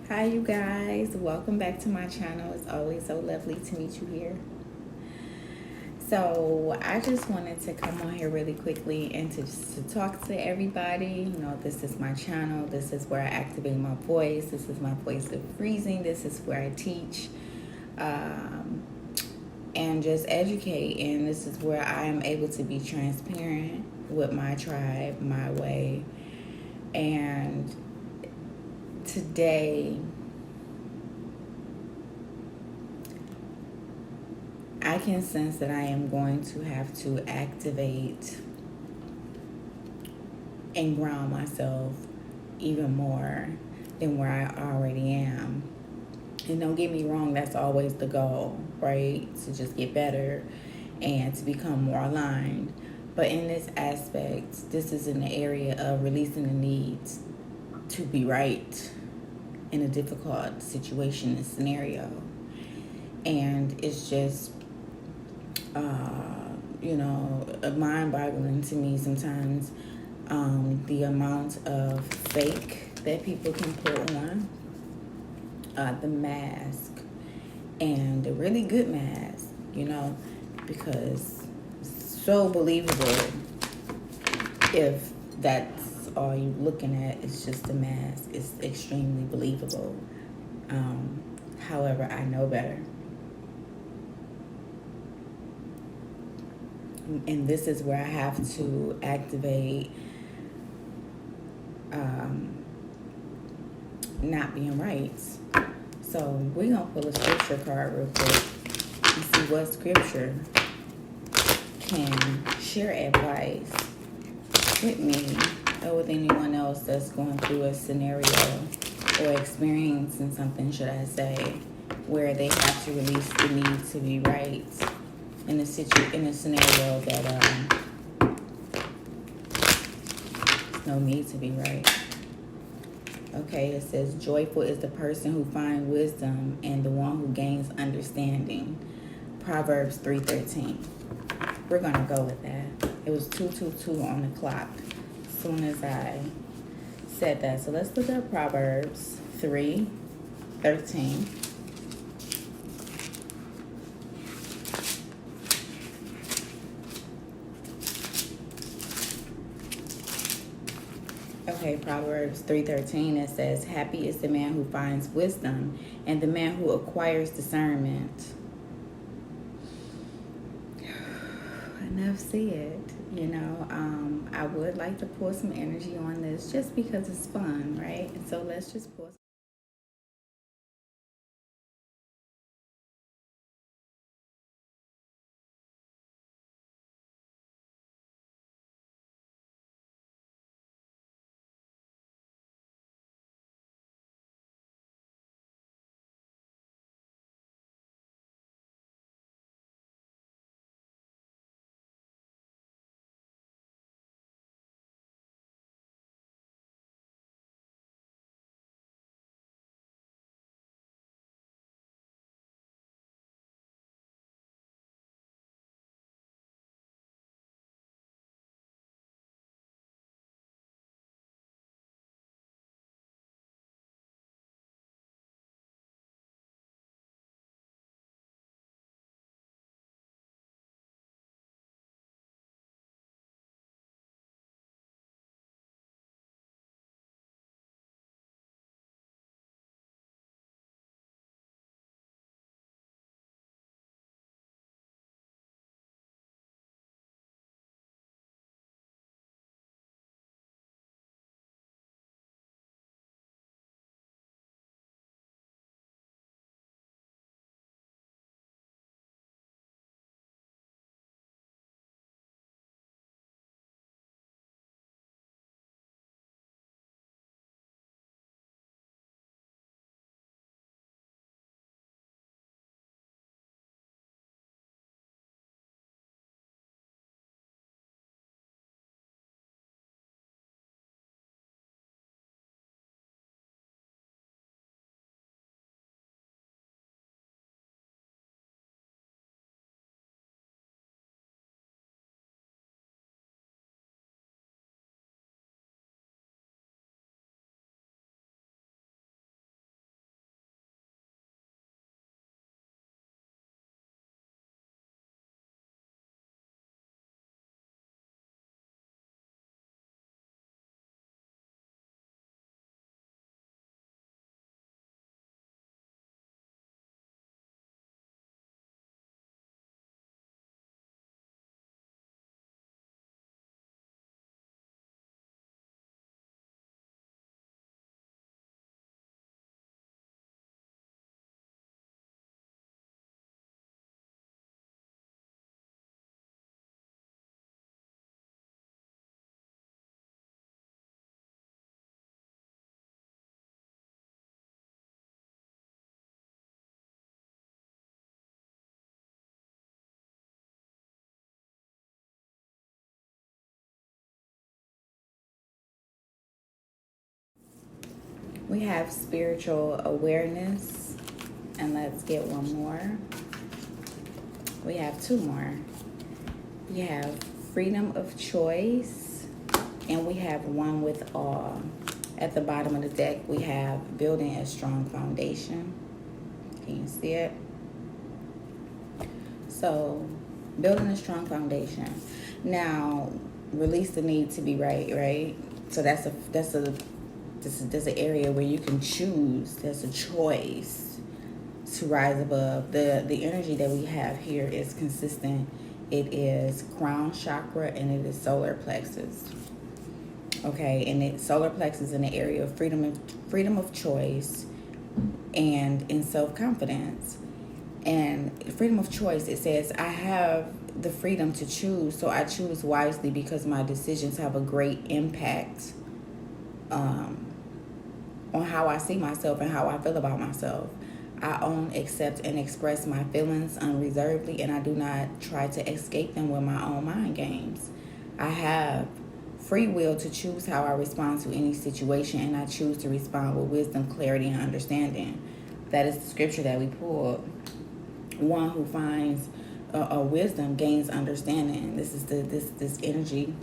Hi, you guys. Welcome back to my channel. It's always so lovely to meet you here. So, I just wanted to come on here really quickly and to talk to everybody. You know, this is my channel. This is where I activate my voice. This is my voice of freezing. This is where I teach and just educate. And this is where I am able to be transparent with my tribe, my way. And today, I can sense that I am going to have to activate and ground myself even more than where I already am. And don't get me wrong, that's always the goal, right? To just get better and to become more aligned. But in this aspect, this is in the area of releasing the need to be right in a difficult situation and scenario. And it's just mind-boggling to me sometimes, the amount of fake that people can put on, the mask, and the really good mask, because it's so believable if that's all you're looking at is just a mask. It's extremely believable. However, I know better. And this is where I have to activate not being right. So we're going to pull a scripture card real quick and see what scripture can share advice with me or with anyone else that's going through a scenario or experiencing something, should I say, where they have to release the need to be right in a scenario that no need to be right. Okay, it says, joyful is the person who finds wisdom and the one who gains understanding. Proverbs 3:13. We're going to go with that. It was 2:22 on the clock as soon as I said that. So let's look up Proverbs 3:13. Okay, Proverbs 3:13, it says, happy is the man who finds wisdom and the man who acquires discernment. Enough said. I would like to pour some energy on this just because it's fun, right? And so let's just pour We have spiritual awareness. And let's get one more. We have two more. We have freedom of choice. And we have one with awe. At the bottom of the deck, we have building a strong foundation. Can you see it? So, building a strong foundation. Now, release the need to be right? So that's an area where you can choose. There's a choice to rise above. The energy that we have here is consistent. It is crown chakra and it is solar plexus. Okay, and solar plexus in the area of freedom of choice and in self-confidence. And freedom of choice, it says, I have the freedom to choose, so I choose wisely because my decisions have a great impact on how I see myself and how I feel about myself. I own, accept, and express my feelings unreservedly, and I do not try to escape them with my own mind games. I have free will to choose how I respond to any situation, and I choose to respond with wisdom, clarity, and understanding. That is the scripture that we pulled. One who finds a wisdom gains understanding. This is this energy,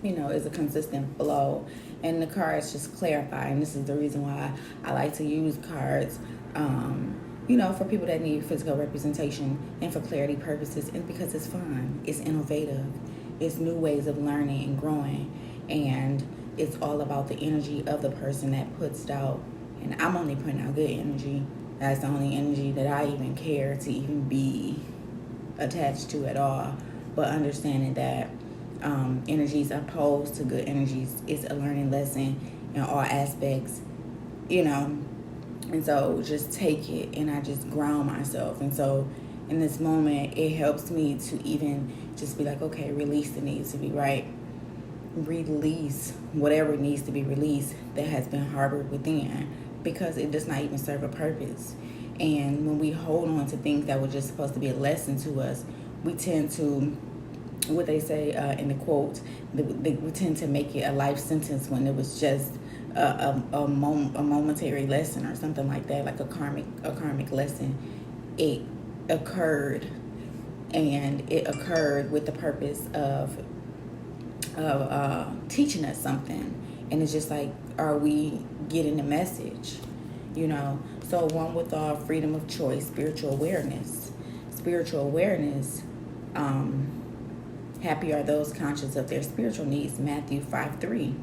is a consistent flow. And the cards just clarify. And this is the reason why I like to use cards, for people that need physical representation and for clarity purposes. And because it's fun, it's innovative, it's new ways of learning and growing. And it's all about the energy of the person that puts it out. And I'm only putting out good energy. That's the only energy that I even care to even be attached to at all. But understanding that energies opposed to good energies is a learning lesson in all aspects, And so just take it and I just ground myself. And so in this moment, it helps me to even just be like, okay, release the need to be right. Release whatever needs to be released that has been harbored within, because it does not even serve a purpose. And when we hold on to things that were just supposed to be a lesson to us, we tend to, what they say in the quote, we tend to make it a life sentence when it was just a momentary lesson or something like that, like a karmic lesson. It occurred, and it occurred with the purpose of teaching us something. And it's just like, are we getting the message? So one with all freedom of choice, spiritual awareness. Happy are those conscious of their spiritual needs, Matthew 5:3.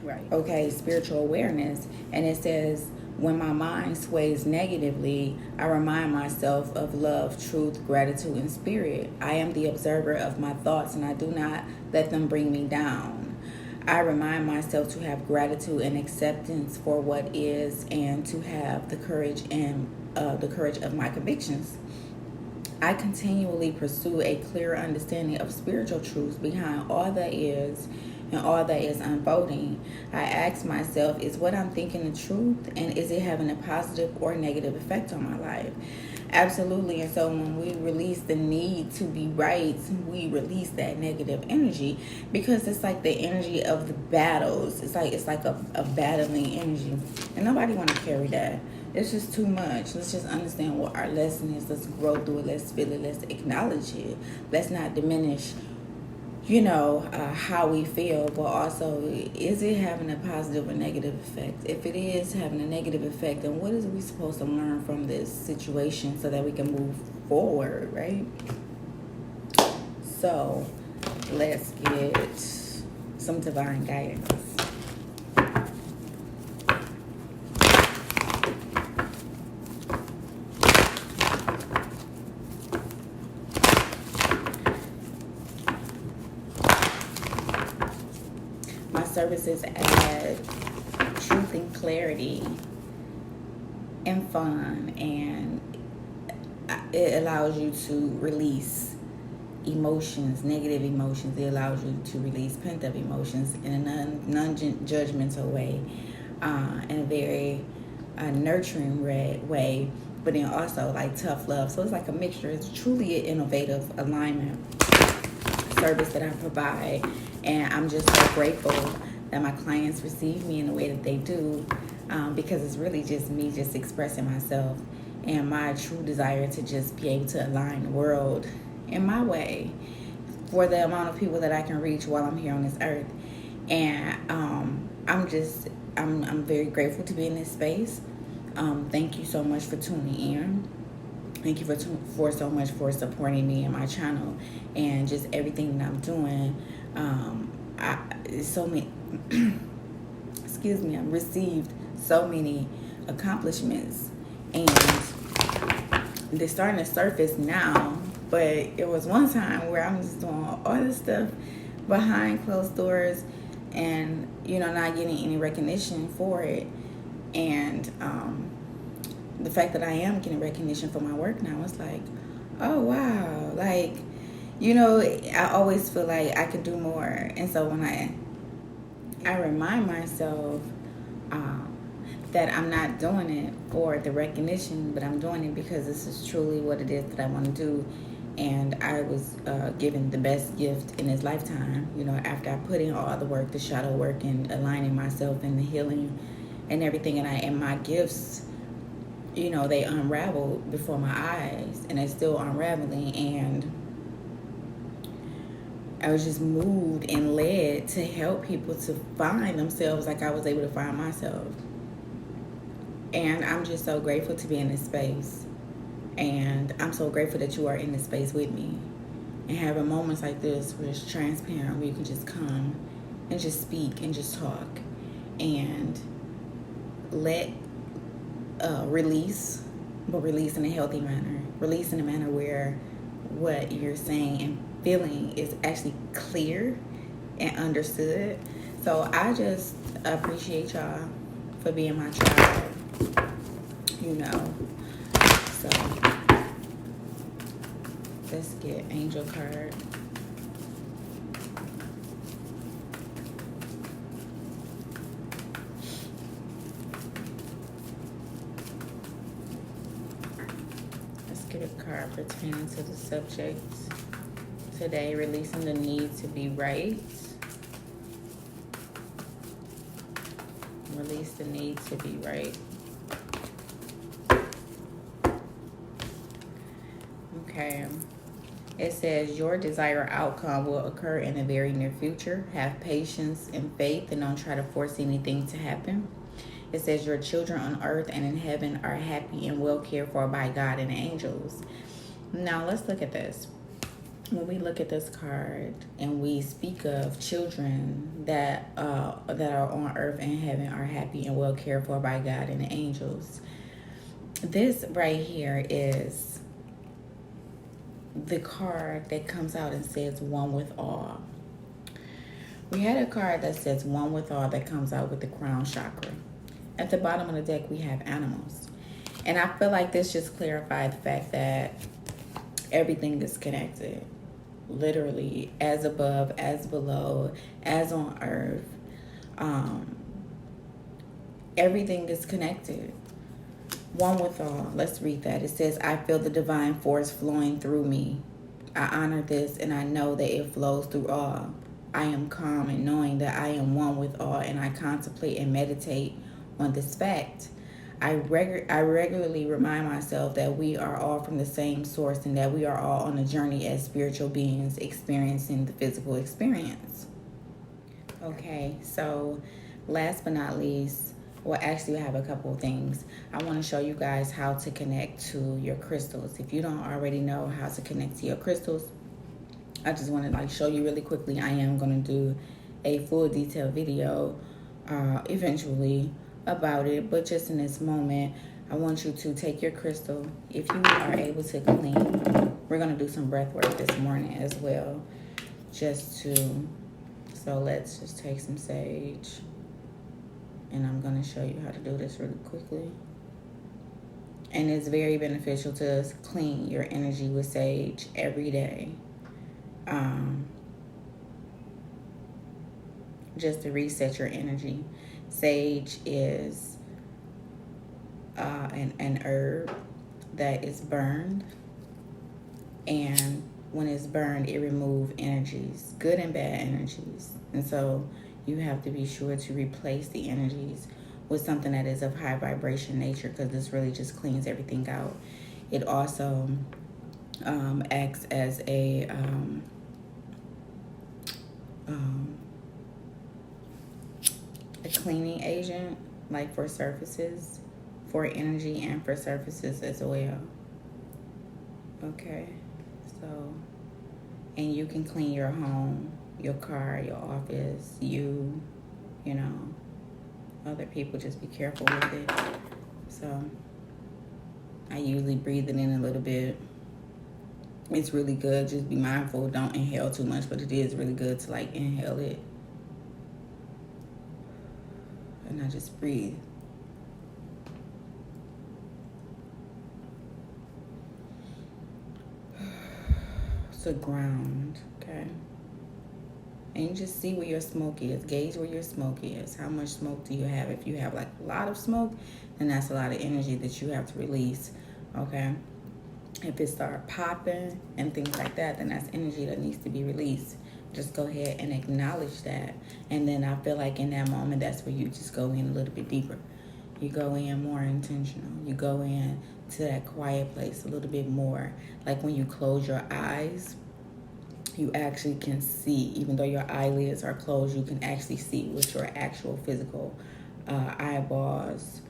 Right. Okay, spiritual awareness. And it says, when my mind sways negatively, I remind myself of love, truth, gratitude, and spirit. I am the observer of my thoughts, and I do not let them bring me down. I remind myself to have gratitude and acceptance for what is, and to have the courage of my convictions. I continually pursue a clear understanding of spiritual truths behind all that is and all that is unfolding. I ask myself, is what I'm thinking the truth, and is it having a positive or negative effect on my life? Absolutely. And so when we release the need to be right, we release that negative energy, because it's like the energy of the battles. It's like a battling energy, and nobody want to carry that. It's just too much. Let's just understand what our lesson is. Let's grow through it. Let's feel it. Let's acknowledge it. Let's not diminish how we feel, but also, is it having a positive or negative effect? If it is having a negative effect, then what is we supposed to learn from this situation so that we can move forward, right? So let's get some divine guidance. Services add truth and clarity and fun, and it allows you to release emotions, negative emotions. It allows you to release pent-up emotions in a non-judgmental way, in a very nurturing way, but then also like tough love. So it's like a mixture. It's truly an innovative alignment service that I provide, and I'm just so grateful that my clients receive me in the way that they do, because it's really just me just expressing myself and my true desire to just be able to align the world in my way for the amount of people that I can reach while I'm here on this earth. And I'm very grateful to be in this space. Thank you so much for tuning in. Thank you for so much for supporting me and my channel and just everything that I'm doing. So many, excuse me, I've received so many accomplishments, and they're starting to surface now. But it was one time where I'm just doing all this stuff behind closed doors, and not getting any recognition for it. And the fact that I am getting recognition for my work now, it's like, oh wow, like, I always feel like I could do more. And so when I remind myself that I'm not doing it for the recognition, but I'm doing it because this is truly what it is that I want to do. And I was given the best gift in this lifetime, after I put in all the work, the shadow work, and aligning myself and the healing and everything. And my gifts, they unraveled before my eyes, and they're still unraveling. And I was just moved and led to help people to find themselves like I was able to find myself. And I'm just so grateful to be in this space. And I'm so grateful that you are in this space with me. And having moments like this where it's transparent, where you can just come and just speak and just talk. And release, but release in a healthy manner. Release in a manner where what you're saying and feeling is actually clear and understood. So I just appreciate y'all for being my tribe, So let's get angel card. Let's get a card pertaining to the subject today, releasing the need to be right. Release the need to be right. Okay. It says your desired outcome will occur in the very near future. Have patience and faith and don't try to force anything to happen. It says your children on earth and in heaven are happy and well cared for by God and angels. Now let's look at this. When we look at this card and we speak of children that are on earth and heaven are happy and well cared for by God and the angels, this right here is the card that comes out and says one with all. We had a card that says one with all that comes out with the crown chakra. At the bottom of the deck, we have animals. And I feel like this just clarified the fact that everything is connected. Literally, as above, as below, as on earth. Everything is connected. One with all. Let's read that. It says, I feel the divine force flowing through me. I honor this and I know that it flows through all. I am calm in knowing that I am one with all, and I contemplate and meditate on this fact. I regularly remind myself that we are all from the same source and that we are all on a journey as spiritual beings experiencing the physical experience. Okay, so last but not least, well, actually, I have a couple of things. I want to show you guys how to connect to your crystals. If you don't already know how to connect to your crystals, I just want to show you really quickly. I am going to do a full detailed video eventually about it, but just in this moment, I want you to take your crystal. If you are able to clean, we're going to do some breath work this morning as well. So let's just take some sage. And I'm going to show you how to do this really quickly. And it's very beneficial to clean your energy with sage every day. Just to reset your energy. Sage is an herb that is burned. And when it's burned, it removes energies, good and bad energies. And so you have to be sure to replace the energies with something that is of high vibration nature, because this really just cleans everything out. It also acts as a cleaning agent, like for surfaces, for energy, and for surfaces as well. Okay, so, and you can clean your home, your car, your office, you know, other people. Just be careful with it. So I usually breathe it in a little bit. It's really good. Just be mindful. Don't inhale too much, but it is really good to like inhale it. And I just breathe. So ground, okay? And you just see where your smoke is. Gauge where your smoke is. How much smoke do you have? If you have like a lot of smoke, then that's a lot of energy that you have to release, okay? If it start popping and things like that, then that's energy that needs to be released. Just go ahead and acknowledge that. And then I feel like in that moment, that's where you just go in a little bit deeper. You go in more intentional. You go in to that quiet place a little bit more. Like when you close your eyes, you actually can see, even though your eyelids are closed, you can actually see with your actual physical eyeballs.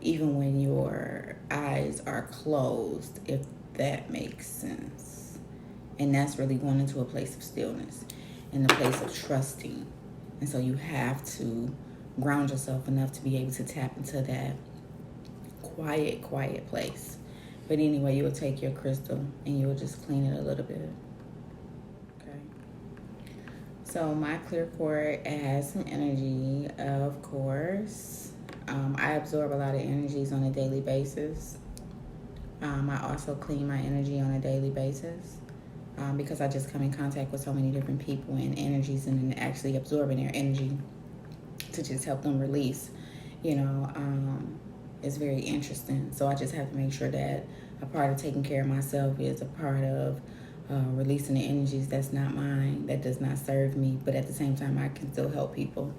Even when your eyes are closed, if that makes sense. And that's really going into a place of stillness and a place of trusting. And so you have to ground yourself enough to be able to tap into that quiet place. But anyway, you'll take your crystal and you'll just clean it a little bit. Okay. So my clear quartz has some energy, of course. I absorb a lot of energies on a daily basis. I also clean my energy on a daily basis because I just come in contact with so many different people and energies, and then actually absorbing their energy to just help them release, is very interesting. So I just have to make sure that a part of taking care of myself is a part of releasing the energies that's not mine, that does not serve me, but at the same time I can still help people.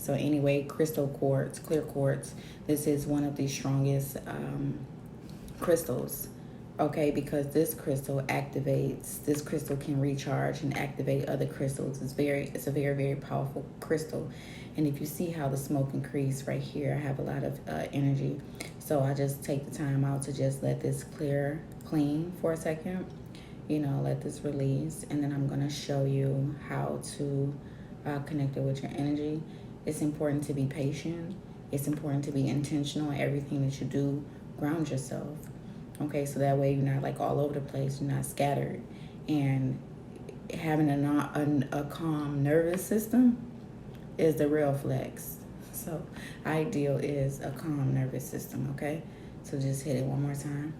So anyway, crystal quartz, clear quartz, this is one of the strongest crystals, okay, because this crystal can recharge and activate other crystals. It's a very, very powerful crystal. And if you see how the smoke increased right here, I have a lot of energy. So I just take the time out to just let this clean for a second, let this release. And then I'm going to show you how to connect it with your energy. It's important to be patient. It's important to be intentional in everything that you do. Ground yourself. Okay, so that way you're not like all over the place. You're not scattered. And having a calm nervous system is the real flex. So ideal is a calm nervous system, okay? So just hit it one more time.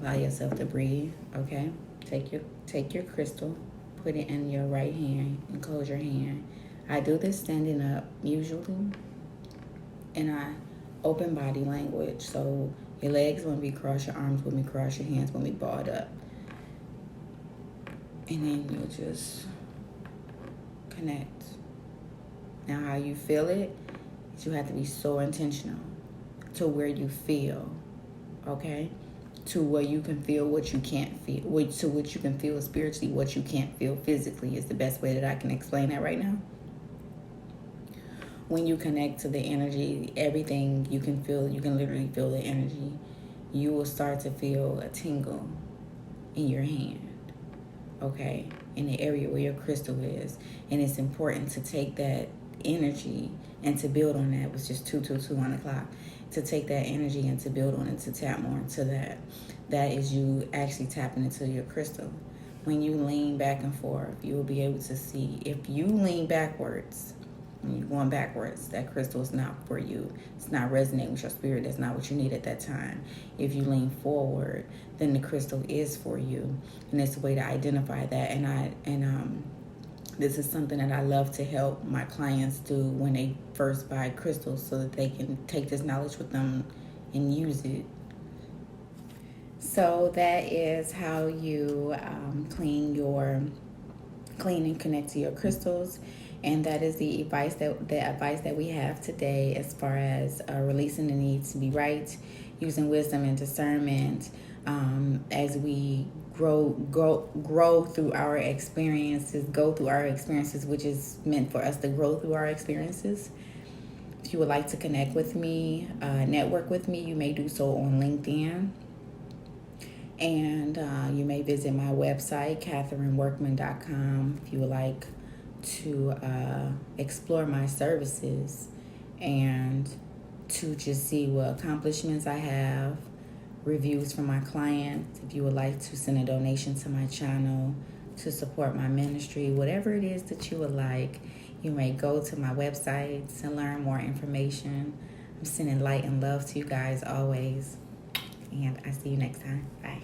Allow yourself to breathe, okay? Take your crystal, put it in your right hand and close your hand. I do this standing up usually, and I open body language. So your legs want to be crossed, your arms want to be crossed, your hands want to be balled up. And then you'll just connect. Now how you feel it, you have to be so intentional to where you feel, okay? To where you can feel what you can't feel, to what you can feel spiritually, what you can't feel physically is the best way that I can explain that right now. When you connect to the energy, everything you can feel, you can literally feel the energy. You will start to feel a tingle in your hand, okay, in the area where your crystal is. And it's important to take that energy and to build on that. It was just 222 on the clock. To take that energy and to build on it, to tap more into that. That is you actually tapping into your crystal. When you lean back and forth, you will be able to see. If you lean backwards, when you're going backwards, that crystal is not for you. It's not resonating with your spirit. That's not what you need at that time. If you lean forward, then the crystal is for you. And it's a way to identify that. And this is something that I love to help my clients do when they first buy crystals, so that they can take this knowledge with them and use it. So that is how you clean and connect to your crystals. And that is the advice that we have today, as far as releasing the need to be right, using wisdom and discernment, as we grow through our experiences, which is meant for us to grow through our experiences. If you would like to connect with me, network with me, you may do so on LinkedIn. And you may visit my website, KatherineWorkman.com, if you would like to explore my services and to just see what accomplishments I have, reviews from my clients. If you would like to send a donation to my channel to support my ministry, whatever it is that you would like, you may go to my websites and learn more information. I'm sending light and love to you guys always. And I see you next time. Bye.